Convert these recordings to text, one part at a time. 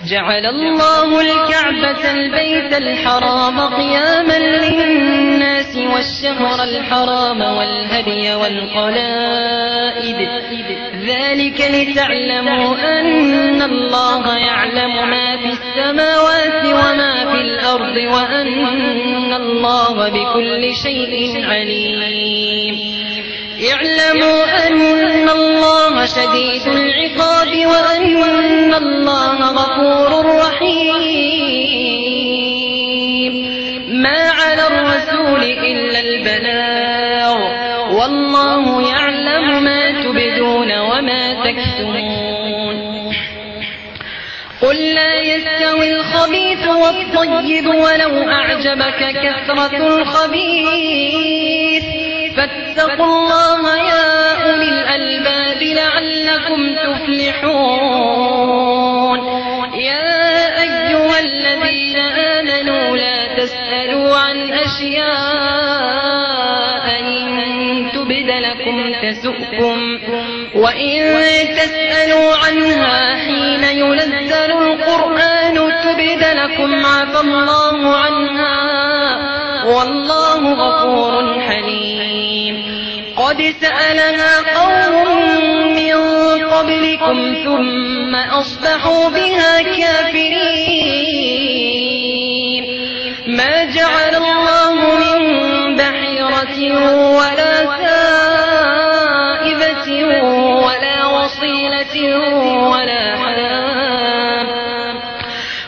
جعل الله الكعبة البيت الحرام قياما للناس والشهر الحرام والهدي والقلائد ذلك لتعلموا أن الله يعلم ما في السماوات وما في الأرض وأن الله بكل شيء عليم. اعلموا أن الله شديد العقاب وأن الله غفور رحيم. ما على الرسول إلا البلاغ والله يعلم ما تبدون وما تكتمون. قل لا يستوي الخبيث والطيب ولو أعجبك كثرة الخبيث فاتقوا الله يا أولي الألباب لعلكم تفلحون. يا أيها الذين آمنوا لا تسألوا عن أشياء إن تبد لكم تسؤكم وإن تسألوا عنها حين ينزل القرآن تبد لكم عفى الله عنها والله غفور حليم. قد سألها قوم من قبلكم ثم أصبحوا بها كافرين. ما جعل الله من بحيرة ولا سائبة ولا وصيلة ولا حام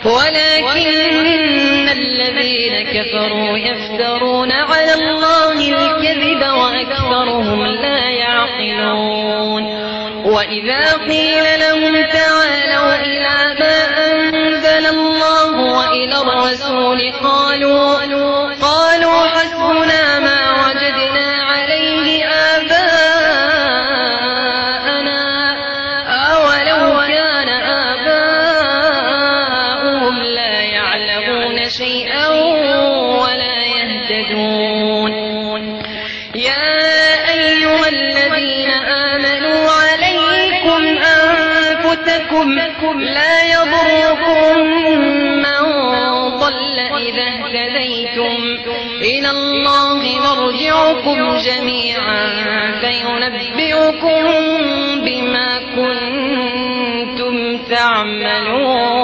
ولكن الذين كفروا يفترون على الله الكذب وأكثرهم لا يعقلون. وإذا قيل لهم تعالوا إلى ما أنزل الله وإلى الرسول قالوا حسبنا ما وجدنا عليه آباءنا أولو كان آباؤهم لا يعلمون شيئا ولا يهتدون. يا أيها الذين آمنوا عليكم أنفسكم لا يضركم من ضل إذا اهتديتم إلى الله مرجعكم جميعا فينبئكم بما كنتم تعملون.